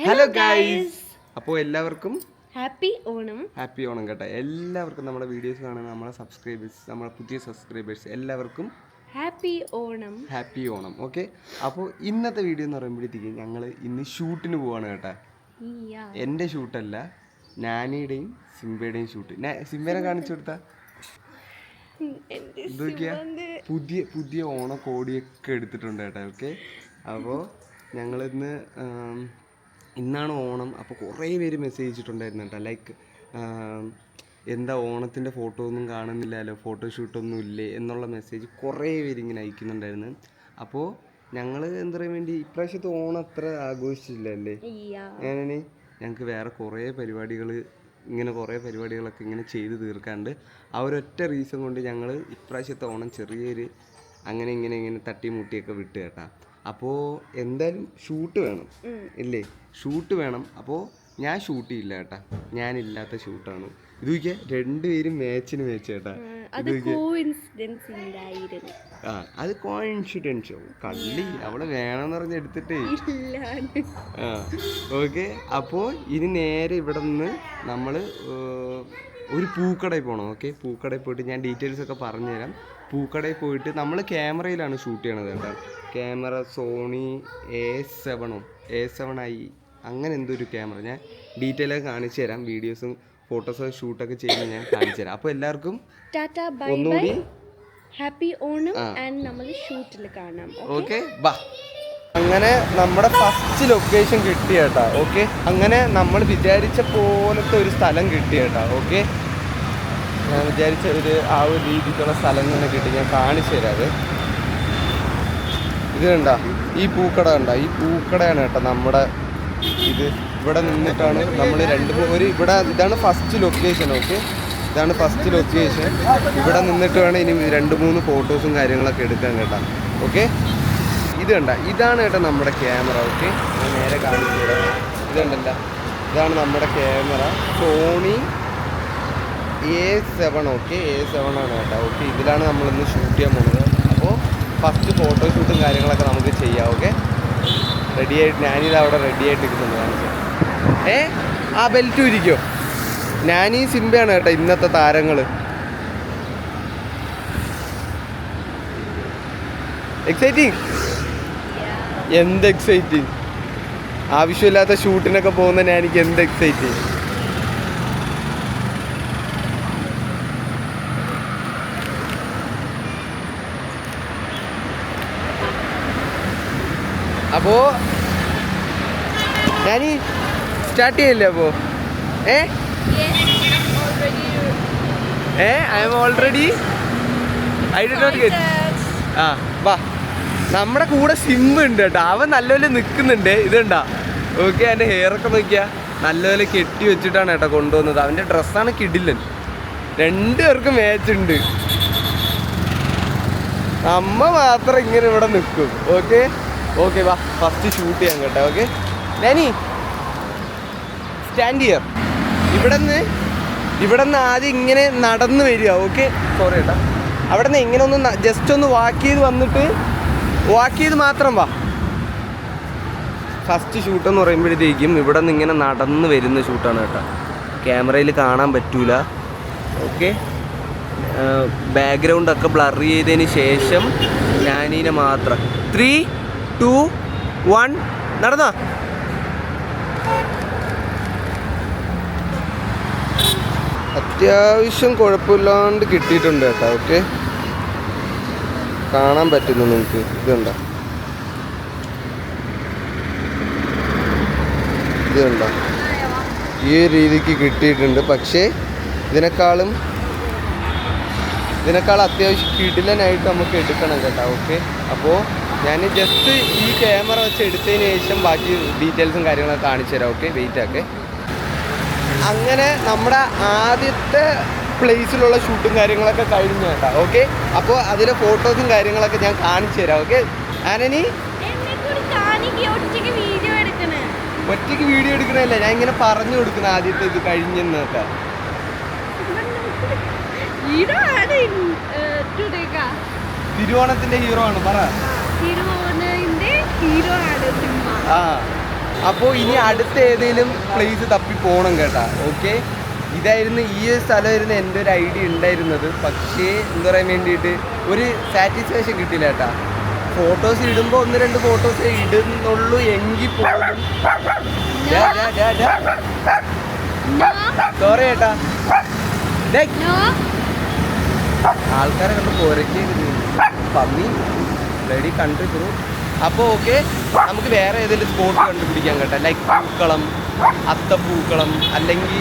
Hello guys, അപ്പോൾ എല്ലാവർക്കും happy Onam. Happy Onam കേട്ടോ. എല്ലാവർക്കും നമ്മുടെ വീഡിയോസ് കാണുന്ന നമ്മളെ സബ്സ്ക്രൈബേഴ്സ്, നമ്മളെ പുതിയ സബ്സ്ക്രൈബേഴ്സ് എല്ലാവർക്കും happy Onam. Happy Onam. Okay, അപ്പോൾ ഇന്നത്തെ വീഡിയോ എന്ന് പറയുമ്പോഴത്തേക്ക് ഞങ്ങൾ ഇന്ന് ഷൂട്ടിന് പോവാണ് കേട്ടോ. എൻ്റെ ഷൂട്ടല്ല, നാനിയുടെയും സിംബയുടെയും ഷൂട്ട്. സിംബനെ കാണിച്ചു കൊടുത്താ ഇതൊക്കെയാ പുതിയ പുതിയ ഓണക്കോടിയൊക്കെ എടുത്തിട്ടുണ്ട് കേട്ടോ. ഓക്കെ, അപ്പോൾ ഞങ്ങളിന്ന് ഇന്നാണ് ഓണം. അപ്പോൾ കുറേ പേര് മെസ്സേജ് അയച്ചിട്ടുണ്ടായിരുന്നു കേട്ടോ. ലൈക്ക് എന്താ ഓണത്തിൻ്റെ ഫോട്ടോ ഒന്നും കാണുന്നില്ലല്ലോ, ഫോട്ടോഷൂട്ടൊന്നും ഇല്ലേ എന്നുള്ള മെസ്സേജ് കുറേ പേര് ഇങ്ങനെ അയക്കുന്നുണ്ടായിരുന്നു. അപ്പോൾ ഞങ്ങൾ എന്താ പറയാൻ വേണ്ടി ഇപ്രാവശ്യത്തെ ഓണം അത്ര ആഘോഷിച്ചില്ലല്ലേ. ഞാനേ ഞങ്ങൾക്ക് വേറെ കുറേ പരിപാടികളൊക്കെ ഇങ്ങനെ ചെയ്ത് തീർക്കാണ്ട് ആ ഒരൊറ്റ റീസൺ കൊണ്ട് ഞങ്ങൾ ഇപ്രാവശ്യത്തെ ഓണം ചെറിയൊരു ഇങ്ങനെ തട്ടി മുട്ടിയൊക്കെ വിട്ട് കേട്ടാ. അപ്പോൾ എന്തായാലും ഷൂട്ട് വേണം ഇല്ലേ, ഷൂട്ട് വേണം. അപ്പോൾ ഞാൻ ഷൂട്ട് ചെയ്യില്ല കേട്ടാ, ഞാനില്ലാത്ത ഷൂട്ടാണ് ഇത്. രണ്ടുപേരും മാച്ചിന് മാച്ച് കേട്ടാ. അത് കോയിൻസിഡൻസ് കള്ളി അവള് വേണമെന്ന് പറഞ്ഞ് എടുത്തിട്ടേ. ഓക്കെ, അപ്പോൾ ഇനി നേരെ ഇവിടെ നിന്ന് നമ്മൾ ഒരു പൂക്കടയിൽ പോകണം. ഓക്കെ, പൂക്കടയിൽ പോയിട്ട് ഞാൻ ഡീറ്റെയിൽസ് ഒക്കെ പറഞ്ഞുതരാം. പൂക്കടയിൽ പോയിട്ട് നമ്മൾ ക്യാമറയിലാണ് ഷൂട്ട് ചെയ്യണത് കേട്ടോ. ക്യാമറ സോണി A7i അങ്ങനെ എന്തൊരു ക്യാമറ, ഞാൻ ഡീറ്റെയിൽ ഒക്കെ കാണിച്ചു തരാം. വീഡിയോസും ഫോട്ടോസും ഷൂട്ടൊക്കെ ചെയ്യുമ്പോൾ ഞാൻ കാണിച്ചു തരാം. അപ്പോൾ എല്ലാവർക്കും ഒന്നുകൂടി ഹാപ്പി ഓണം ആൻഡ് നമ്മൾ ഷൂട്ടിൽ കാണാം. ഓക്കെ, ബാ. അങ്ങനെ നമ്മുടെ ഫസ്റ്റ് ലൊക്കേഷൻ കിട്ടി കേട്ടോ. ഓക്കെ, അങ്ങനെ നമ്മൾ വിചാരിച്ച പോലത്തെ ഒരു സ്ഥലം കിട്ടി കേട്ടോ. ഓക്കെ, ഞാൻ വിചാരിച്ച ആ ഒരു രീതിക്കുള്ള സ്ഥലം തന്നെ കിട്ടി. ഞാൻ കാണിച്ചു തരാം. അത് ഇത് കണ്ട, ഈ പൂക്കട കണ്ട, ഈ പൂക്കടയാണ് കേട്ടോ നമ്മുടെ ഇത്. ഇവിടെ നിന്നിട്ടാണ് നമ്മൾ ഇവിടെ ഇതാണ് ഫസ്റ്റ് ലൊക്കേഷൻ. ഓക്കെ, ഇതാണ് ഫസ്റ്റ് ലൊക്കേഷൻ. ഇവിടെ നിന്നിട്ട് വേണം ഇനി 2-3 ഫോട്ടോസും കാര്യങ്ങളൊക്കെ എടുക്കാൻ കേട്ടോ. ഓക്കെ, ഇത് കണ്ട, ഇതാണ് കേട്ടോ നമ്മുടെ ക്യാമറ. ഓക്കെ, ഞാൻ നേരെ കാണിച്ചു തരാം. ഇതുണ്ടല്ല, ഇതാണ് നമ്മുടെ camera Sony A7. Okay, A7 ആണ് കേട്ടോ. ഓക്കെ, ഇതിലാണ് നമ്മളിന്ന് ഷൂട്ട് ചെയ്യാൻ പോകുന്നത്. അപ്പോൾ ഫസ്റ്റ് ഫോട്ടോഷൂട്ടും കാര്യങ്ങളൊക്കെ നമുക്ക് ചെയ്യാം. ഓക്കെ, റെഡിയായിട്ട് ഞാനിത് അവിടെ റെഡി ആയിട്ട് ഇരിക്കുന്നുണ്ട്. കാണിച്ചു ആ ബെൽറ്റ് ഇരിക്കോ. ഞാനീ സിംബയാണ് കേട്ടോ ഇന്നത്തെ താരങ്ങൾ. എക്സൈറ്റിങ്, എന്ത് എക്സൈറ്റിങ്. ആവശ്യമില്ലാത്ത ഷൂട്ടിനൊക്കെ പോകുന്ന എനിക്ക് എന്ത് എക്സൈറ്റിങ്. അപ്പോൾ ഞാനീ സ്റ്റാർട്ട് ചെയ്യില്ലേ? അപ്പോൾ I am already I did not get. വാ, നമ്മുടെ കൂടെ സിംബ് ഉണ്ട് കേട്ടോ. അവൻ നല്ലപോലെ നിൽക്കുന്നുണ്ട്. ഇതുണ്ടാ. ഓക്കെ, എൻ്റെ ഹെയറൊക്കെ നോക്കിയാൽ നല്ലപോലെ കെട്ടി വെച്ചിട്ടാണ് കേട്ടോ കൊണ്ടുവന്നത്. അവൻ്റെ ഡ്രസ്സാണ് കിടിലൻ. 2 പേർക്കും മാച്ച് ഉണ്ട്. അമ്മ മാത്രം ഇങ്ങനെ ഇവിടെ നിൽക്കും. ഓക്കെ ഓക്കെ, വാ ഫസ്റ്റ് ഷൂട്ട് ചെയ്യാൻ കേട്ടോ. ഓക്കെ, ഞാനീ സ്റ്റാൻഡ് ചെയ്യാം. ഇവിടെ നിന്ന് ആദ്യം ഇങ്ങനെ നടന്ന് വരിക. ഓക്കെ, സോറി കേട്ടോ. അവിടെ നിന്ന് ഇങ്ങനെ ഒന്ന് ജസ്റ്റ് ഒന്ന് വാക്ക് ചെയ്ത് മാത്രം വാ. ഫസ്റ്റ് ഷൂട്ടെന്ന് പറയുമ്പോഴത്തേക്കും ഇവിടെ നിന്ന് ഇങ്ങനെ നടന്ന് വരുന്ന ഷൂട്ടാണ് കേട്ടോ. ക്യാമറയിൽ കാണാൻ പറ്റൂല. ഓക്കെ, ബാക്ക്ഗ്രൗണ്ടൊക്കെ ബ്ലർ ചെയ്തതിന് ശേഷം ഞാനീനെ മാത്രം 3, 2, 1 നടന്നോ. അത്യാവശ്യം കുഴപ്പമില്ലാണ്ട് കിട്ടിയിട്ടുണ്ട് കേട്ടോ. ഓക്കെ, കാണാൻ പറ്റുന്നു നിങ്ങൾക്ക്. ഇതുണ്ടോ, ഈ രീതിക്ക് കിട്ടിയിട്ടുണ്ട്. പക്ഷേ ഇതിനേക്കാൾ അത്യാവശ്യം കിടിലനായിട്ട് നമുക്ക് എടുക്കണം കേട്ടോ. ഓക്കെ, അപ്പോൾ ഞാൻ ജസ്റ്റ് ഈ ക്യാമറ വെച്ച് എടുത്തതിന് ശേഷം ബാക്കി ഡീറ്റെയിൽസും കാര്യങ്ങളൊക്കെ കാണിച്ചു തരാം. ഓക്കെ, വെയിറ്റ് ആക്കെ. അങ്ങനെ നമ്മുടെ ആദ്യത്തെ പ്ലേസിലുള്ള ഷൂട്ടും കാര്യങ്ങളൊക്കെ കഴിഞ്ഞു കേട്ടോ. ഓക്കെ, അപ്പോൾ അതിലെ ഫോട്ടോസും കാര്യങ്ങളൊക്കെ ഞാൻ കാണിച്ചു തരാം. ഓക്കെ, ആനനി ഒറ്റയ്ക്ക് വീഡിയോ എടുക്കണമല്ല, ഞാൻ ഇങ്ങനെ പറഞ്ഞു കൊടുക്കണം ആദ്യത്തെ ഇത് കഴിഞ്ഞെന്നൊക്കെ. തിരുവോണത്തിന്റെ ഹീറോ ആണ്, പറ. തിരുവോണത്തിന്റെ ഹീറോ ആണ് സിംഹ. അപ്പോൾ ഇനി അടുത്ത ഏതെങ്കിലും പ്ലേസ് തപ്പി പോകണം കേട്ടാ. ഓക്കെ, ഇതായിരുന്നു ഈ ഒരു സ്ഥലമായിരുന്നു എൻ്റെ ഒരു ഐഡിയ ഉണ്ടായിരുന്നത്. പക്ഷേ എന്താ പറയാൻ വേണ്ടിയിട്ട് ഒരു സാറ്റിസ്ഫാക്ഷൻ കിട്ടില്ല കേട്ടാ. ഫോട്ടോസ് ഇടുമ്പോൾ 1-2 ഫോട്ടോസ് ഇടുന്നുള്ളൂ എങ്കിൽ പോലും സോറി ചേട്ടാ, ആൾക്കാരെ കണ്ട് പോരക്കിയിരുന്നു പന്നി റെഡി കൺട്രി ത്രൂ. അപ്പോൾ ഓക്കെ, നമുക്ക് വേറെ ഏതെങ്കിലും സ്പോട്ട് കണ്ടുപിടിക്കാൻ കേട്ടോ. ലൈക്ക് പൂക്കളം, അത്തപ്പൂക്കളം, അല്ലെങ്കിൽ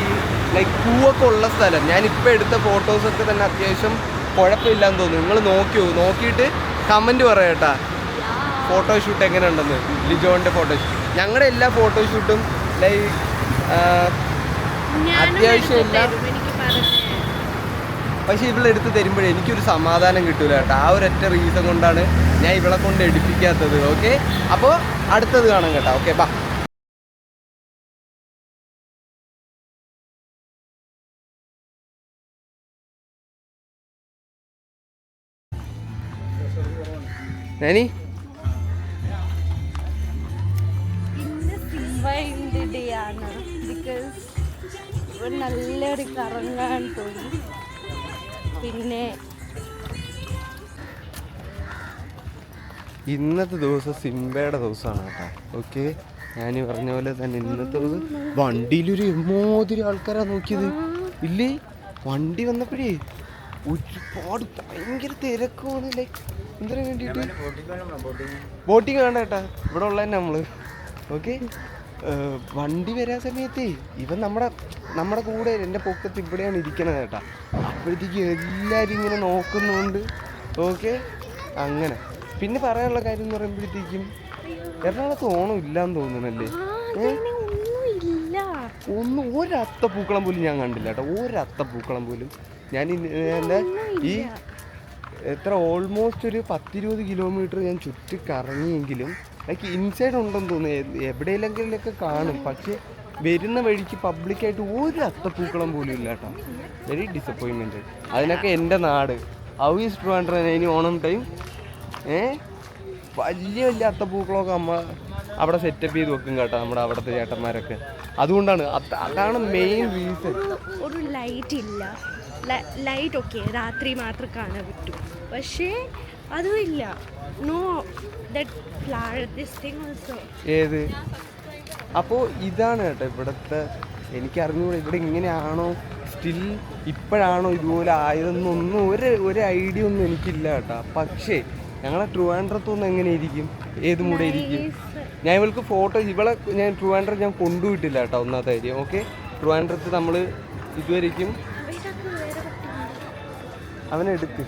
ലൈക്ക് പൂവൊക്കെ ഉള്ള സ്ഥലം. ഞാനിപ്പോൾ എടുത്ത ഫോട്ടോസൊക്കെ തന്നെ അത്യാവശ്യം കുഴപ്പമില്ലാന്ന് തോന്നുന്നു. നിങ്ങൾ നോക്കിയിട്ട് കമൻറ്റ് പറയാം കേട്ടാ ഫോട്ടോഷൂട്ട് എങ്ങനെ ഉണ്ടെന്ന്. ലിജോൻ്റെ ഫോട്ടോഷൂട്ട്, ഞങ്ങളുടെ എല്ലാ ഫോട്ടോഷൂട്ടും ലൈക്ക് അത്യാവശ്യം എല്ലാം. പക്ഷേ ഇവളെടുത്ത് തരുമ്പോഴേ എനിക്കൊരു സമാധാനം കിട്ടൂല കേട്ടോ. ആ ഒരൊറ്റ റീസൺ കൊണ്ടാണ് ഞാൻ ഇവളെ കൊണ്ട് എടുപ്പിക്കാത്തത്. ഓക്കെ, അപ്പോൾ അടുത്തത് കാണാം കേട്ടോ. ഓക്കെ, ബാ. ഞാനീ നല്ലൊരു കറങ്ങാൻ പോയി. പിന്നെ ഇന്നത്തെ ദിവസം സിംബയുടെ ദിവസമാണ് കേട്ടോ. ഓക്കെ, ഞാൻ പറഞ്ഞ പോലെ തന്നെ ഇന്നത്തെ ദിവസം വണ്ടിയിലൊരു എമ്മോതിരി ആൾക്കാരാ നോക്കിയത് ഇല്ലേ. വണ്ടി വന്നപ്പോഴേ ഒരുപാട് ഭയങ്കര തിരക്കാണ്. ലൈക്ക് എന്തിനു വേണ്ടിയിട്ട് ബോട്ടിങ് വേണ്ട കേട്ടാ, ഇവിടെ ഉള്ള തന്നെ നമ്മള്. ഓക്കെ, വണ്ടി വരാൻ സമയത്തേ ഇവൻ നമ്മുടെ കൂടെ എൻ്റെ പൊക്കത്ത് ഇവിടെയാണ് ഇരിക്കണത് കേട്ടാ. അപ്പോഴത്തേക്ക് എല്ലാവരും ഇങ്ങനെ നോക്കുന്നുണ്ട്. ഓക്കെ, അങ്ങനെ. പിന്നെ പറയാനുള്ള കാര്യം എന്ന് പറയുമ്പോഴത്തേക്കും എറണാകുളത്ത് ഓണം ഇല്ലാന്ന് തോന്നണല്ലേ. ഒരത്തപ്പൂക്കളം പോലും ഞാൻ കണ്ടില്ല കേട്ടോ. ഒരത്തപ്പൂക്കളം പോലും ഞാൻ എൻ്റെ ഈ ഓൾമോസ്റ്റ് ഒരു 10-20 കിലോമീറ്റർ ഞാൻ ചുറ്റി കറങ്ങിയെങ്കിലും ലൈക്ക് ഇൻസൈഡ് ഉണ്ടെന്ന് തോന്നുന്നു. എവിടെയെങ്കിലൊക്കെ കാണും, പക്ഷെ വരുന്ന വഴിക്ക് പബ്ലിക്കായിട്ട് ഒരു അത്തപ്പൂക്കളം പോലും ഇല്ല കേട്ടോ. Very disappointment. അതിനൊക്കെ എൻ്റെ നാട്. ഹൗ ഈസ് ട്രിവാൻഡ്രം ഇനി ഓണം ടൈം വലിയ അത്തപ്പൂക്കളമൊക്കെ അമ്മ അവിടെ സെറ്റപ്പ് ചെയ്ത് വെക്കും കേട്ടോ, നമ്മുടെ അവിടുത്തെ ചേട്ടന്മാരൊക്കെ. അതുകൊണ്ടാണ് അതാണ് മെയിൻ റീസൺ. ഒരു ലൈറ്റ് ഇല്ല. ലൈറ്റ് ഓക്കെ രാത്രി മാത്രം കാണാൻ പറ്റും, പക്ഷേ അതും ഇല്ല. Know that flower this thing also. ഏത്? അപ്പോൾ ഇതാണ് കേട്ടോ ഇവിടുത്തെ. എനിക്കറിഞ്ഞൂടെ ഇവിടെ ഇങ്ങനെയാണോ സ്റ്റിൽ ഇപ്പോഴാണോ ഇതുപോലെ ആയതെന്നൊന്നും ഒരു ഐഡിയ ഒന്നും എനിക്കില്ല കേട്ടോ. പക്ഷേ ഞങ്ങളെ ട്രിവാൻഡ്രത്തൊന്നും എങ്ങനെയിരിക്കും, ഏത് മൂടെ ഇരിക്കും? ഞാൻ ഇവൾക്ക് ഫോട്ടോ ഞാൻ ട്രിവാൻഡ്രം ഞാൻ കൊണ്ടുപോയിട്ടില്ല കേട്ടോ, ഒന്നാമത്തെ കാര്യം. ഓക്കെ, ട്രിവാൻഡ്രത്ത് നമ്മൾ ഇതുവരെയ്ക്കും അവനെടുക്ക്.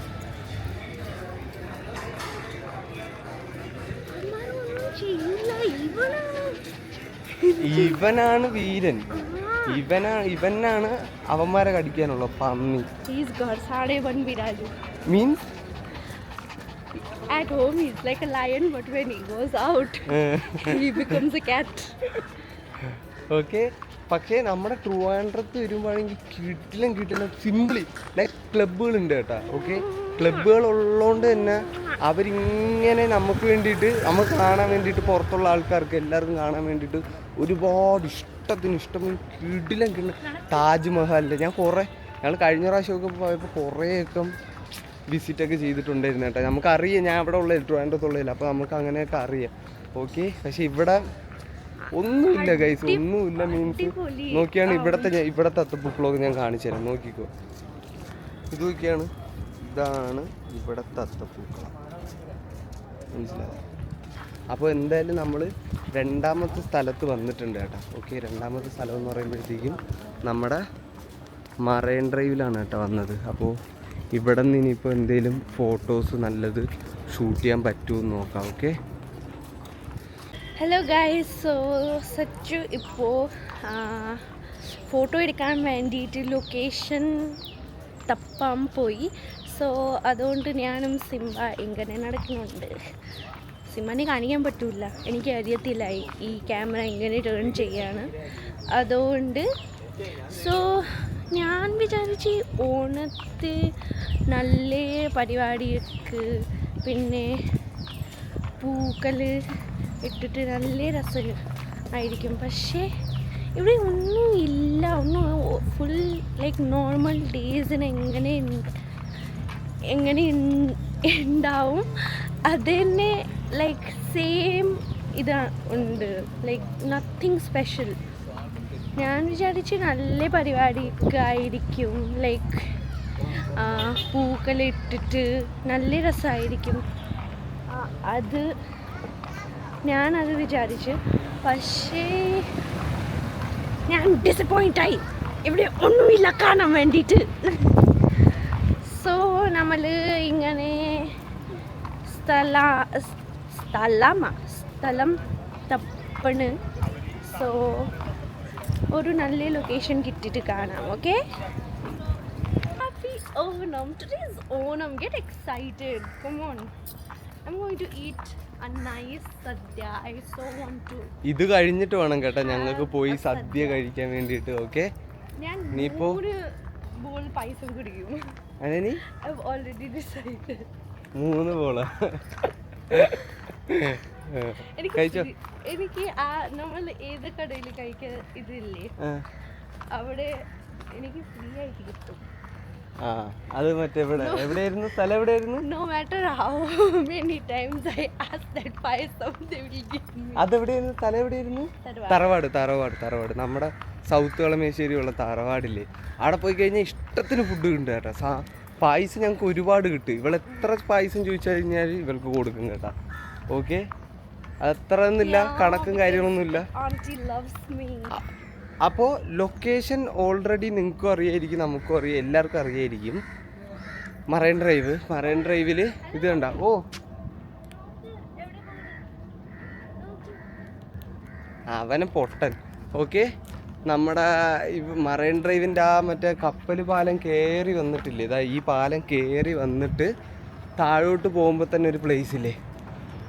ഇവനാണ് വീരൻ. ഇവനാണ് അവന്മാരെ കടിക്കാനുള്ള പന്നി. Means at home he's like a lion, but when he goes out he becomes a cat. Okay, പക്ഷേ നമ്മുടെ ട്രിവാൻഡ്രത്ത് വരുമ്പോഴെങ്കിൽ കിട്ടില്ല സിംപിളി ലൈക്ക് ക്ലബ്ബുകളുണ്ട് കേട്ടോ. ഓക്കെ, ക്ലബ്ബുകൾ ഉള്ളതുകൊണ്ട് തന്നെ അവരിങ്ങനെ നമുക്ക് വേണ്ടിയിട്ട്, നമുക്ക് കാണാൻ വേണ്ടിയിട്ട്, പുറത്തുള്ള ആൾക്കാർക്ക് എല്ലാവർക്കും കാണാൻ വേണ്ടിയിട്ട് ഒരുപാട് ഇഷ്ടം കിടിലം താജ്മഹലിൻ്റെ ഞങ്ങൾ കഴിഞ്ഞ പ്രാവശ്യമൊക്കെ പോയപ്പോൾ കുറേയൊക്കെ വിസിറ്റൊക്കെ ചെയ്തിട്ടുണ്ടായിരുന്നു കേട്ടോ. നമുക്കറിയാം, ഞാൻ അവിടെ ഉള്ള ട്രിവാൻഡ്രത്തുള്ളതില്ല, അപ്പോൾ നമുക്ക് അങ്ങനെയൊക്കെ അറിയാം. ഓക്കെ, പക്ഷെ ഇവിടെ ഒന്നുമില്ല ഗൈസ്, ഒന്നുമില്ല. മീൻസ് നോക്കിയാണ് ഇവിടുത്തെ അത്തപ്പൂക്കളൊക്കെ ഞാൻ കാണിച്ചു തരാം. നോക്കിക്കോ, ഇത് നോക്കിയാണ്, ഇതാണ് ഇവിടുത്തെ അത്തപ്പൂക്കളം. മനസ്സിലായോ? അപ്പോൾ എന്തായാലും നമ്മൾ രണ്ടാമത്തെ സ്ഥലത്ത് വന്നിട്ടുണ്ട് കേട്ടോ. ഓക്കെ, രണ്ടാമത്തെ സ്ഥലം എന്ന് പറയുമ്പോഴത്തേക്കും നമ്മുടെ മറൈൻ ഡ്രൈവിലാണ് കേട്ടോ വന്നത്. അപ്പോൾ ഇവിടെ നിന്ന് ഇനിയിപ്പോൾ എന്തെങ്കിലും ഫോട്ടോസ് നല്ലത് ഷൂട്ട് ചെയ്യാൻ പറ്റുമെന്ന് നോക്കാം. Okay, hello guys. So Sachu ഇപ്പോൾ ഫോട്ടോ എടുക്കാൻ വേണ്ടിയിട്ട് ലൊക്കേഷൻ തപ്പാൻ പോയി. സോ അതുകൊണ്ട് ഞാനും സിംബ ഇങ്ങനെ നടക്കുന്നുണ്ട്. സിംബനെ കാണിക്കാൻ പറ്റില്ല, എനിക്ക് അറിയത്തില്ല ഈ ക്യാമറ എങ്ങനെ ടേൺ ചെയ്യാണ്. അതുകൊണ്ട് സോ ഞാൻ വിചാരിച്ച് ഓണത്ത് നല്ല പരിപാടിയൊക്കെ, പിന്നെ പൂക്കൾ ഇട്ടിട്ട് നല്ല രസം ആയിരിക്കും. പക്ഷേ ഇവിടെ ഒന്നും ഇല്ല, ഒന്നും ഫുൾ ലൈക്ക് നോർമൽ ഡേയ്സിന് എങ്ങനെ ഉണ്ടാവും അത് തന്നെ, ലൈക്ക് സെയിം ഇതാ ഉണ്ട്, ലൈക്ക് നത്തിങ് സ്പെഷ്യൽ. ഞാൻ വിചാരിച്ച് നല്ല പരിപാടിയൊക്കെ ആയിരിക്കും, ലൈക്ക് പൂക്കളിട്ടിട്ട് നല്ല രസമായിരിക്കും, അത് ഞാനത് വിചാരിച്ച്. പക്ഷേ ഞാൻ ഡിസപ്പോയിൻ്റായി, ഇവിടെ ഒന്നുമില്ല കാണാൻ വേണ്ടിയിട്ട്. സോ നമ്മൾ ഇങ്ങനെ സ്ഥലം തപ്പണ്. സോ ഒരു നല്ല ലൊക്കേഷൻ കിട്ടിയിട്ട് കാണാം. Okay, happy Onam. Today is Onam. Get excited. Come on, I'm going to eat a nice sadhya. I so want to. ഇത് കഴിഞ്ഞിട്ട് വേണം കേട്ടോ ഞങ്ങൾക്ക് പോയി സദ്യ കഴിക്കാൻ വേണ്ടിയിട്ട്. ഓക്കെ, ഞാൻ നീപ്പോ 100 ബോൾ പായസം കുടിക്കും. അതെനി I've already decided. 3 ബോളാ കഴിച്ചോ? എനിക്ക് നമ്മൾ ഏത് കടയിൽ കഴിക്കാൻ ഇതില്ലേ, അവിടെ എനിക്ക് ഫ്രീ ആയിട്ട് കിട്ടും. അത് മറ്റേ എവിടെയായിരുന്നു സ്ഥലം? എവിടെയായിരുന്നു? No matter how many times I ask that payasam, they will give me. അതെവിടെയായിരുന്നു? സ്ഥലം എവിടെയായിരുന്നു? തറവാട് നമ്മുടെ സൗത്ത് കളമേശ്ശേരിയുള്ള തറവാടില്ലേ, അവിടെ പോയി കഴിഞ്ഞാൽ ഇഷ്ടത്തിന് ഫുഡ് കിട്ടും കേട്ടോ. പായസം ഞങ്ങൾക്ക് ഒരുപാട് കിട്ടും. ഇവളെത്ര പായസം ചോദിച്ചു കഴിഞ്ഞാൽ ഇവൾക്ക് കൊടുക്കും കേട്ടോ. ഓക്കെ, അത്ര ഒന്നുമില്ല, കണക്കും കാര്യങ്ങളൊന്നുമില്ല. അപ്പോൾ ലൊക്കേഷൻ ഓൾറെഡി നിങ്ങൾക്കും അറിയായിരിക്കും, നമുക്കും അറിയാം, എല്ലാവർക്കും അറിയായിരിക്കും. മറൈൻ ഡ്രൈവിൽ ഇത് കണ്ട. ഓ, അവനെ പൊട്ടൻ. ഓക്കെ, നമ്മുടെ മറൈൻ ഡ്രൈവിൻ്റെ ആ മറ്റേ കപ്പൽ പാലം കയറി വന്നിട്ടില്ലേ, ഇതാ ഈ പാലം കയറി വന്നിട്ട് താഴോട്ട് പോകുമ്പോൾ തന്നെ ഒരു പ്ലേസ് ഇല്ലേ,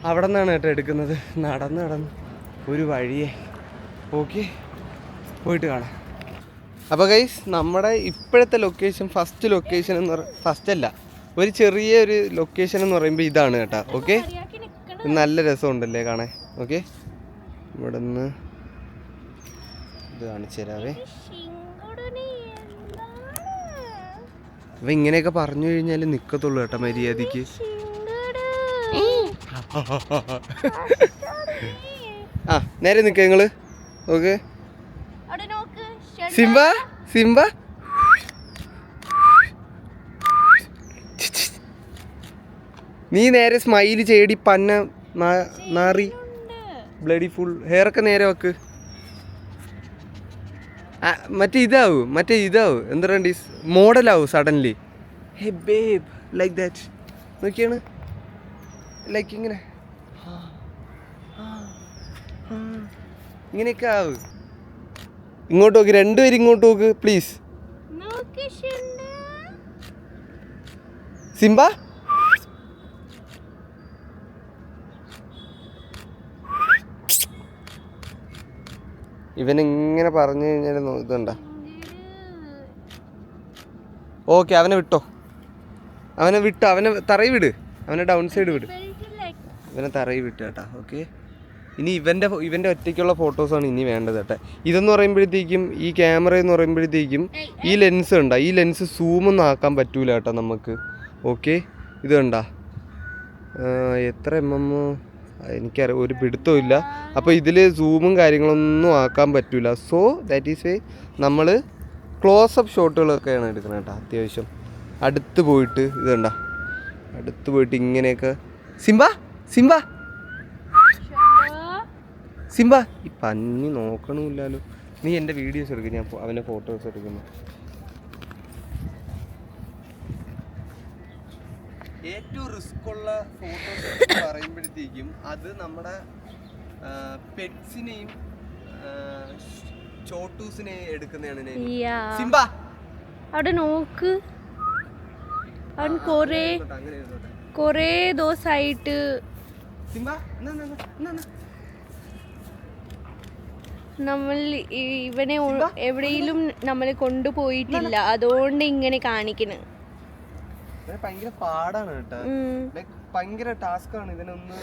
അവിടെ നിന്നാണ് കേട്ടോ എടുക്കുന്നത്. നടന്ന് ഒരു വഴിയെ. ഓക്കെ, പോയിട്ട് കാണാം. അപ്പോൾ ഗൈസ്, നമ്മുടെ ഇപ്പോഴത്തെ ലൊക്കേഷൻ, ഫസ്റ്റ് അല്ല, ഒരു ചെറിയൊരു ലൊക്കേഷൻ എന്ന് പറയുമ്പോൾ ഇതാണ് കേട്ടോ. ഓക്കെ, നല്ല രസമുണ്ടല്ലേ കാണാൻ. ഓക്കെ, ഇവിടെ നിന്ന് ഇത് കാണിച്ചു തരാവേ. അപ്പം ഇങ്ങനെയൊക്കെ പറഞ്ഞു കഴിഞ്ഞാൽ നിൽക്കത്തുള്ളൂ കേട്ടോ മര്യാദയ്ക്ക്. ആ, നേരെ നിൽക്കുക നിങ്ങൾ. ഓക്കെ, സിംബ നീ നേരെ സ്മൈൽ ചെയ്യടി പന്ന നാറി ബ്ലഡി ഫുൾ. ഹെയറൊക്കെ നേരെ വെക്ക്. മറ്റേ ഇതാവും എന്താ പറയണ്ടി, മോഡലാവും suddenly. Hey babe, like that. നോക്കിയാണ്, ലൈക്ക് ഇങ്ങനെയൊക്കെ ആവും. ഇങ്ങോട്ട് നോക്ക്, രണ്ടുപേരും ഇങ്ങോട്ട് നോക്ക് പ്ലീസ്. സിംബ, ഇവനിങ്ങനെ പറഞ്ഞു കഴിഞ്ഞാൽ ഇതുണ്ട. ഓക്കെ, അവനെ വിട്ടോ, അവനെ തറയി വിട്, അവനെ ഡൗൺ സൈഡ് വിട്, ഇവനെ തറയി വിട്ട് കേട്ടാ. ഓക്കെ, ഇനി ഇവൻ്റെ ഒറ്റയ്ക്കുള്ള ഫോട്ടോസാണ് ഇനി വേണ്ടത് കേട്ടോ. ഇതെന്ന് പറയുമ്പോഴത്തേക്കും, ഈ ക്യാമറ എന്ന് പറയുമ്പോഴത്തേക്കും ഈ ലെൻസ് ഉണ്ടാ, ഈ ലെൻസ് സൂമൊന്നും ആക്കാൻ പറ്റൂല കേട്ടോ നമുക്ക്. ഓക്കെ, ഇത് കണ്ടാ എത്ര എനിക്കറിയാം, ഒരു പിടുത്തവും ഇല്ല. അപ്പോൾ ഇതിൽ സൂമും കാര്യങ്ങളൊന്നും ആക്കാൻ പറ്റൂല. സോ ദാറ്റ് ഈസ് വേ നമ്മൾ ക്ലോസപ്പ് ഷോട്ടുകളൊക്കെയാണ് എടുക്കുന്നത് കേട്ടോ. അത്യാവശ്യം അടുത്ത് പോയിട്ട് ഇത് കണ്ട, അടുത്ത് പോയിട്ട് ഇങ്ങനെയൊക്കെ. സിംബ ഈ പന്നി നോക്കണമില്ലല്ലോ. നീ എൻ്റെ വീഡിയോസ് എടുക്കും, ഞാൻ അവൻ്റെ ഫോട്ടോസ് എടുക്കുന്നു. ഏറ്റവും റിസ്ക് ഉള്ള ഫോട്ടോസ് പറയുമ്പോഴത്തേക്കും അത് നമ്മുടെ പെറ്റ്സിനെയും ചോട്ടൂസിനെയും എടുക്കുന്നതാണ്. സിംബ അവിടെ നോക്ക്, അവൻ കൊറേ ദിവസമായിട്ട് നമ്മൾ ഇവനെ എവിടെയും നമ്മളെ കൊണ്ടുപോയിട്ടില്ല, അതുകൊണ്ട് ഇങ്ങനെ കാണിക്കണ്. ഭയങ്കര പാടാണ് കേട്ടോ, ലൈക്ക് ഭയങ്കര ടാസ്ക് ആണ് ഇവനൊന്ന്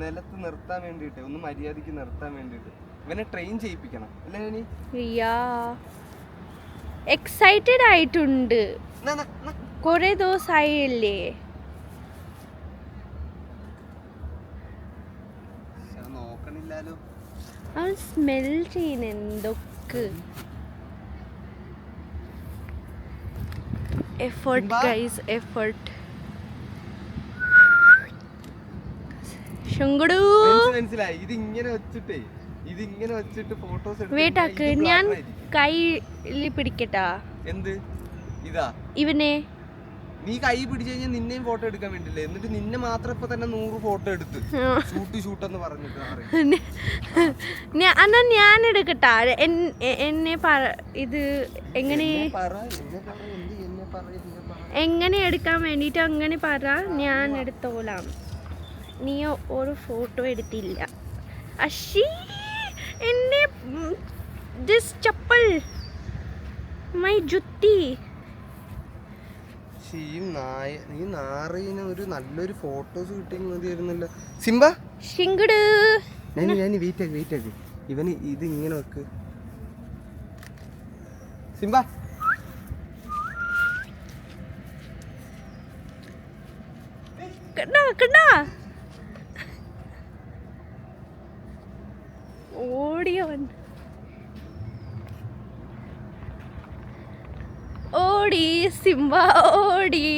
നിലത്ത് നിർത്താൻ വേണ്ടിയിട്ട്, ഒന്ന് മര്യാദക്ക് നിർത്താൻ വേണ്ടിയിട്ട്. ഇവനെ ട്രെയിൻ ചെയ്യിപ്പിക്കണം അല്ലേ നീ? എക്സൈറ്റഡ് ആയിട്ടുണ്ട്. കൊറേ ദിവസമായില്ലേ. നോക്കണില്ലാലോ. അവൻ സ്മെൽ ചെയ്യുന്ന എന്തൊക്കെ. Effort guys, effort. മനസ്സിലായി. ഇതിങ്ങനെ വെച്ചിട്ട് ഫോട്ടോസ് വേട്ടാക്ക്. ഞാൻ കയ്യിൽ പിടിക്കട്ടാ. എന്ത് ഇതാ? ഇവനെ നീ കൈ പിടിച്ചു കഴിഞ്ഞാൽ നിന്നെയും ഫോട്ടോ എടുക്കാൻ വേണ്ടില്ലേ? എന്നിട്ട് നിന്നെ മാത്രം ഇപ്പൊ തന്നെ 100 ഫോട്ടോ എടുത്ത് ഷൂട്ടെന്ന് പറഞ്ഞിട്ട് എന്നാ ഞാൻ എടുക്കട്ടാ. എന്നെ ഇത് എങ്ങനെ എടുക്കാൻ വേണ്ടിട്ട് അങ്ങനെ പറ, ഞാൻ എടുത്തോളാം. നീ ഒരു ഫോട്ടോ എടുത്തില്ല. അശ്ശീ, എന്നെ ചപ്പൽ, മൈ ജുത്തി. നീ നാറിന് ഒരു നല്ലൊരു ഫോട്ടോസ് കിട്ടിയ മതിയായിരുന്നല്ലോ. സിംബ ഷിങ്കട്. ഞാൻ വെയിറ്റ് ആക്കി. ഇവന് ഇത് ഇങ്ങനെ വെക്ക്. സിംബ കണ്ടാ ഓടിയവൻ. ഓടി സിംബ ഓടി.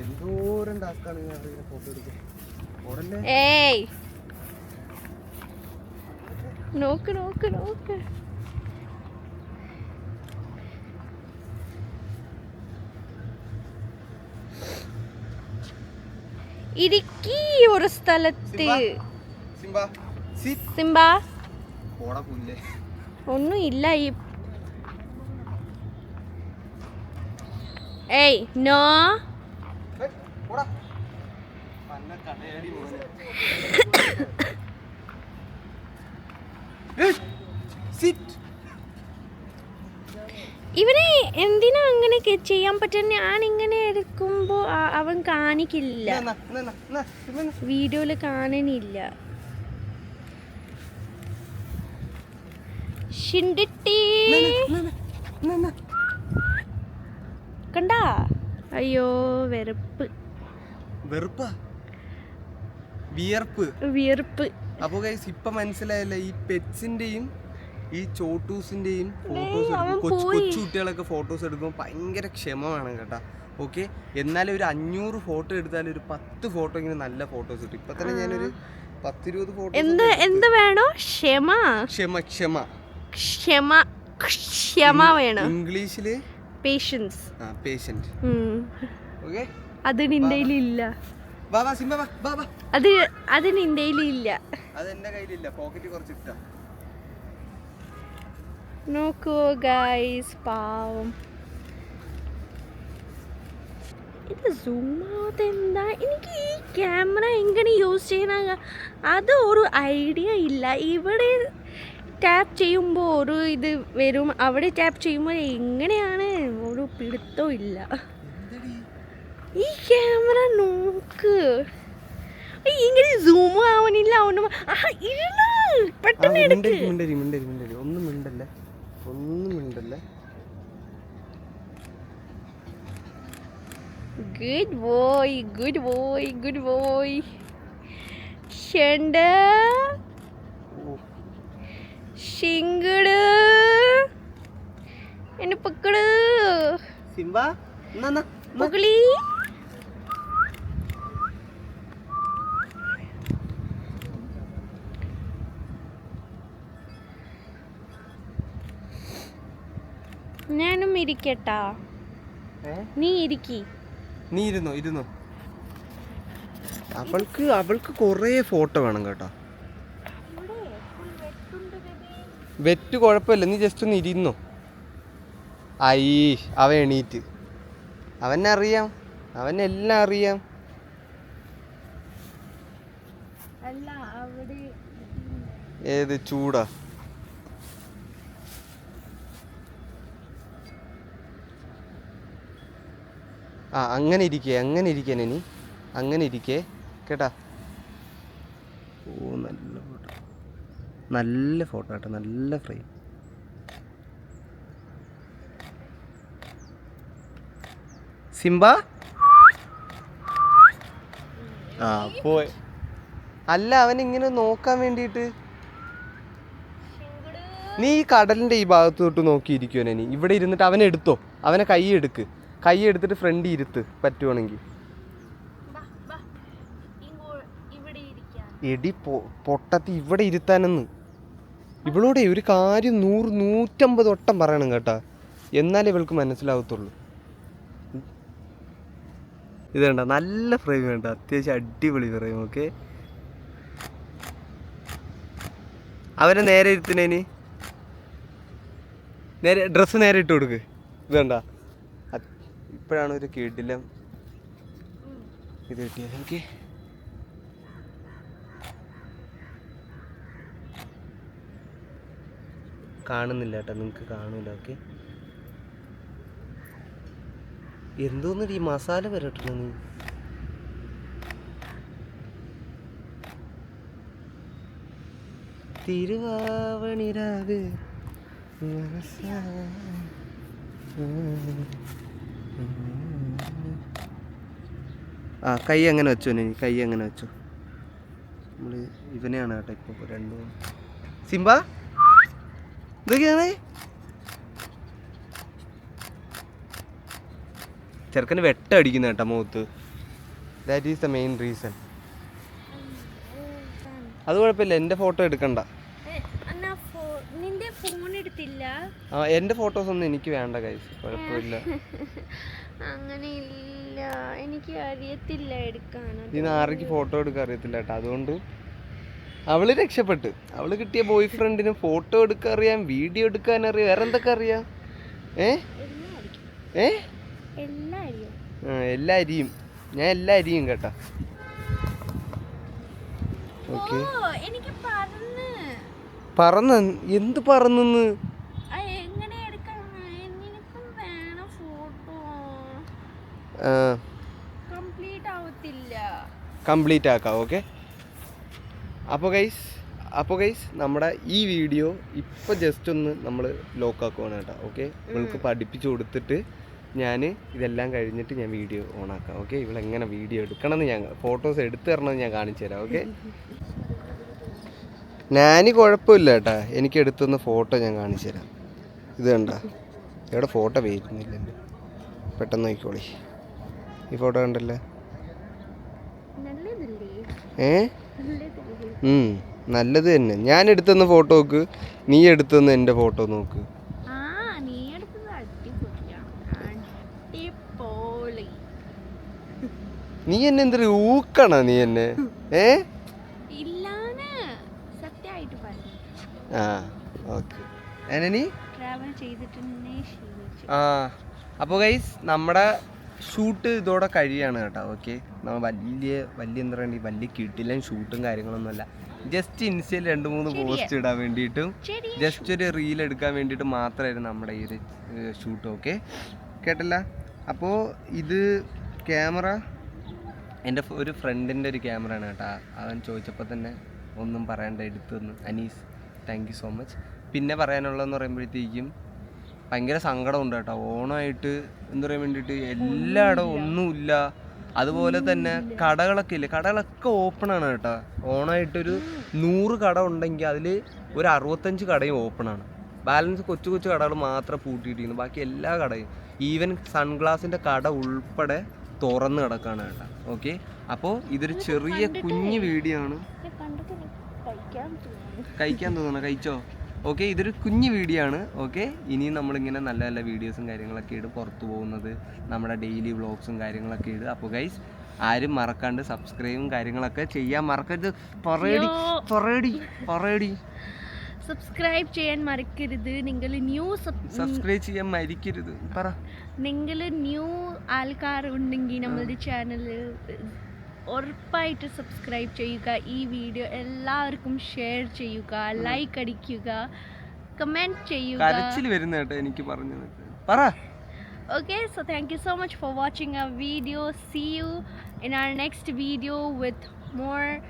എന്തോരം ടാസ്കാണ് ഫോട്ടോ എടുക്കാൻ. ഏയ് നോക്ക്. ഇരിക്കി ഒരു സ്ഥലത്ത്. സിംബ ഒന്നും ഇല്ല. ഏയ് നോ. ഇവനെ എന്തിനാ അങ്ങനെ ചെയ്യാൻ പറ്റുന്ന? ഞാൻ ഇങ്ങനെ എടുക്കുമ്പോ അവൻ കാണിക്കില്ല, വീഡിയോയില് കാണാനില്ല. ഷിണ്ടിട്ടി കണ്ടാ? അയ്യോ വിയർപ്പ്. അപ്പൊ ഗൈസ് ഇപ്പൊ മനസ്സിലായല്ലേ ഈ പെറ്റ്സിന്റെയും ഈ ചോട്ടൂസിന്റെയും ഫോട്ടോസ് എടുക്കും. കൊച്ചു കുട്ടികളൊക്കെ ഫോട്ടോസ് എടുക്കുമ്പോൾ ഭയങ്കര ക്ഷമ വേണം കേട്ടാ. ഓക്കെ, എന്നാലും ഒരു 500 ഫോട്ടോ എടുത്താലും ഒരു 10 ഫോട്ടോ ഇങ്ങനെ നല്ല ഫോട്ടോസ് കിട്ടും. ഇപ്പൊ തന്നെ ഞാനൊരു 10-20 ഫോട്ടോ. എന്ത് വേണോ? ക്ഷമ വേണം. ഇംഗ്ലീഷില് പേഷ്യൻസ്. പേഷ്യന്റ്. ഓക്കെ, അത് നിന്റെയിലില്ല. അത് നിന്റെയിലില്ല. അത് എന്റെ കയ്യിലില്ല, പോക്കറ്റ് കുറച്ചിട്ടാ. നോക്കൂ ഗൈസ്, പാവം. ഇത് സൂം ആവാത്ത എന്താ? എനിക്ക് ഈ ക്യാമറ എങ്ങനെ യൂസ് ചെയ്യണ അത് ഒരു ഐഡിയ ഇല്ല. ഇവിടെ ടാപ്പ് ചെയ്യുമ്പോൾ ഒരു ഇത് വരും, അവിടെ ടാപ്പ് ചെയ്യുമ്പോൾ എങ്ങനെയാണ് ഒരു പിടുത്തവും ഇല്ല. ഈ ക്യാമറ നോക്ക്, ഇങ്ങനെ സൂം ആവണില്ല. ഒന്നും പെട്ടെന്ന് എടുക്ക്. ഒന്നും മിണ്ടല്ലേ. Good boy. ഷണ്ട ഷിങ്കട് എന്നെ പക്കട്. സിംബ മകളി. ഞാനും ഇരിക്കട്ടാ. നീ ഇരുന്നോ. അവൾക്ക് കൊറേ ഫോട്ടോ വേണം കേട്ടോ. വെറ്റ് കുഴപ്പമില്ല, നീ ജസ്റ്റ് ഒന്ന് ഇരുന്നോ. അവൻ എണീറ്റ്. അവനെല്ലാം അറിയാം. ഏത് ചൂടാ? ആ അങ്ങനെ ഇരിക്കേ ഇനി അങ്ങനെ ഇരിക്കേ കേട്ടാ. ഓ നല്ല ഫോട്ടോ കേട്ടോ, നല്ല ഫ്രെയിം. സിംബ ആ പോയി. അല്ല അവനിങ്ങനെ നോക്കാൻ വേണ്ടിയിട്ട് നീ ഈ കടലിൻ്റെ ഈ ഭാഗത്തോട്ട് നോക്കിയിരിക്കുവനെ. നീ ഇവിടെ ഇരുന്നിട്ട് അവനെ എടുത്തോ, അവനെ കൈ എടുത്തിട്ട് ഫ്രണ്ട് ഇരുത്ത് പറ്റുവാണെങ്കിൽ. എടി പൊട്ടത്തി ഇവിടെ ഇരുത്താനെന്ന് ഇവളോടെ ഒരു കാര്യം 100-150 വട്ടം പറയണം കേട്ടാ, എന്നാലേ ഇവൾക്ക് മനസ്സിലാവത്തുള്ളൂ. ഇത് വേണ്ട, നല്ല ഫ്രെയിം വേണ്ട, അത്യാവശ്യം അടിപൊളി ഫ്രെയിം. ഓക്കെ, അവനെ നേരെ ഇരുത്തുന്നതിന് നേരെ ഡ്രസ്സ് നേരെ ഇട്ട് കൊടുക്ക്. ഇത് വേണ്ട, ഇപ്പോഴാണ് ഒരു കിടിലം ഇത് കിട്ടിയത്. ഓക്കെ, കാണുന്നില്ല കേട്ടോ, നിങ്ങൾക്ക് കാണൂല. ഓക്കെ, എന്തോന്ന് ഈ മസാല വരട്ടില്ല നീ. തിരുവാവണിരാവ് ആ കൈ അങ്ങനെ വെച്ചോ, നീ കൈ അങ്ങനെ വെച്ചോ. നമ്മൾ ഇവനെയാണ് കേട്ടോ ഇപ്പോൾ രണ്ടും. സിംബ ഇതൊക്കെയാണ് ചെറുക്കന് വെട്ടടിക്കുന്ന കേട്ടോ മുഖത്ത്. That is the main reason. അത് കുഴപ്പമില്ല, എൻ്റെ ഫോട്ടോ എടുക്കണ്ട. ആ എൻ്റെ ഫോട്ടോസ് ഒന്നും എനിക്ക് വേണ്ട ഗൈസ്, കുഴപ്പമില്ല. അങ്ങനെ ഇല്ല, എനിക്ക് അറിയത്തില്ല എടുക്കാൻ. ഇതിന് ആർക്ക് ഫോട്ടോ എടുക്കാൻ അറിയത്തില്ല കേട്ടോ, അതുകൊണ്ട് അവള് രക്ഷപ്പെട്ട്. അവള് കിട്ടിയ ബോയ് ഫ്രണ്ടിന് ഫോട്ടോ എടുക്കാൻ അറിയാം, വീഡിയോ എടുക്കാൻ അറിയാം, വേറെ എന്തൊക്കെ അറിയാം. എല്ലാ അരിയും ഞാൻ എല്ലാ അരിയും കേട്ടാ. ഓക്കെ, പറന്ന് എന്ത് പറന്നെന്ന് കംപ്ലീറ്റ് ആക്കാം. ഓക്കെ, അപ്പോൾ ഗൈസ് നമ്മുടെ ഈ വീഡിയോ ഇപ്പോൾ ജസ്റ്റ് ഒന്ന് നമ്മൾ ലോക്കാക്കുവാണ് കേട്ടോ. ഓക്കെ, ഇവൾക്ക് പഠിപ്പിച്ചു കൊടുത്തിട്ട് ഞാൻ ഇതെല്ലാം കഴിഞ്ഞിട്ട് ഞാൻ വീഡിയോ ഓണാക്കാം. ഓക്കെ, ഇവളെങ്ങനെ വീഡിയോ എടുക്കണമെന്ന് ഞാൻ ഫോട്ടോസ് എടുത്തു തരണമെന്ന് ഞാൻ കാണിച്ചു തരാം. ഓക്കെ, ഞാൻ കുഴപ്പമില്ല കേട്ടാ, എനിക്ക് എടുത്തുന്ന ഫോട്ടോ ഞാൻ കാണിച്ചു തരാം. ഇത് കണ്ട, എവിടെ ഫോട്ടോ വരുന്നില്ലല്ലോ, പെട്ടെന്ന് നോക്കിക്കോളി. ഈ ഫോട്ടോ കണ്ടല്ലേ? നല്ലത് തന്നെ. ഞാൻ എടുത്തുന്ന ഫോട്ടോ നോക്ക്, നീ എടുത്തുന്ന എൻ്റെ ഫോട്ടോ നോക്ക്. നീ എന്നെ എന്തൊരു ഊക്കണ നീ എന്നെ. ആ ഓക്കെ, അപ്പോൾ ഗൈസ് നമ്മുടെ ഷൂട്ട് ഇതോടെ കഴിയാണ് കേട്ടോ. ഓക്കെ, നമ്മൾ വലിയ എന്താ പറയുക, വലിയ കിട്ടില്ല ഷൂട്ടും കാര്യങ്ങളൊന്നുമല്ല. ജസ്റ്റ് ഇൻസ്റ്റയിൽ 2-3 പോസ്റ്റ് ഇടാൻ വേണ്ടിയിട്ടും ജസ്റ്റ് ഒരു റീൽ എടുക്കാൻ വേണ്ടിയിട്ട് മാത്രമായിരുന്നു നമ്മുടെ ഈ ഒരു ഷൂട്ട്. ഓക്കെ, കേട്ടല്ല? അപ്പോൾ ഇത് ക്യാമറ എൻ്റെ ഒരു ഫ്രണ്ടിൻ്റെ ഒരു ക്യാമറയാണ് കേട്ടോ. അവൻ ചോദിച്ചപ്പോൾ തന്നെ ഒന്നും പറയണ്ട എടുത്തു തന്നു. Anees, thank you so much. പിന്നെ പറയാനുള്ളതെന്ന് പറയുമ്പോഴത്തേക്കും ഭയങ്കര സങ്കടമുണ്ട് കേട്ടോ. ഓണമായിട്ട് എന്താ പറയാൻ വേണ്ടിയിട്ട് എല്ലായിടവും ഒന്നുമില്ല. അതുപോലെ തന്നെ കടകളൊക്കെ ഇല്ലേ, കടകളൊക്കെ ഓപ്പണാണ് കേട്ടോ. ഓണമായിട്ടൊരു 100 കട ഉണ്ടെങ്കിൽ അതിൽ ഒരു 65 കടയും ഓപ്പണാണ്. ബാലൻസ് കൊച്ചു കൊച്ചു കടകൾ മാത്രം പൂട്ടിയിട്ടിരിക്കുന്നു. ബാക്കി എല്ലാ കടയും, ഈവൻ സൺഗ്ലാസിൻ്റെ കട ഉൾപ്പെടെ തുറന്ന് കിടക്കാണ് കേട്ടോ. ഓക്കെ, അപ്പോൾ ഇതൊരു ചെറിയ കുഞ്ഞു വീഡിയോ ആണ്. കഴിക്കാൻ തോന്നണം, കഴിച്ചോ? ഓക്കെ, ഇതൊരു കുഞ്ഞു വീഡിയോ ആണ്. ഓക്കെ, ഇനിയും നമ്മളിങ്ങനെ നല്ല നല്ല വീഡിയോസും കാര്യങ്ങളൊക്കെ ഇടും, പുറത്തു പോകുന്നത് നമ്മുടെ ഡെയിലി വ്ളോഗ്സും കാര്യങ്ങളൊക്കെ ഇടും. അപ്പോൾ ഗൈസ്, ആരും മറക്കാണ്ട് സബ്സ്ക്രൈബും കാര്യങ്ങളൊക്കെ ചെയ്യാൻ മറക്കരുത്. പറയടി സബ്സ്ക്രൈബ് ചെയ്യാൻ മറക്കരുത്. നിങ്ങൾ സബ്സ്ക്രൈബ് ചെയ്യാൻ മരിക്കരുത്. പറ, നിങ്ങൾ ന്യൂ ആൾക്കാർ ഉണ്ടെങ്കിൽ നമ്മുടെ ചാനൽ ഉറപ്പായിട്ട് സബ്സ്ക്രൈബ് ചെയ്യുക. ഈ വീഡിയോ എല്ലാവർക്കും ഷെയർ ചെയ്യുക, ലൈക്ക് അടിക്കുക, കമൻറ്റ് ചെയ്യുക. കരച്ചിൽ വരുന്ന കേട്ടോ എനിക്ക് പറഞ്ഞു. പറ, Okay, so thank you so much for watching our video. See you in our next video with more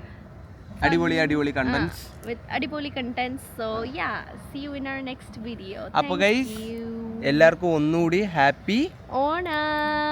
അടിപൊളി contents with adipoli contents. So yeah, see you in our next video. അപ്പോൾ Thank guys you. എല്ലാവർക്കും ഒന്നുകൂടി happy Onam.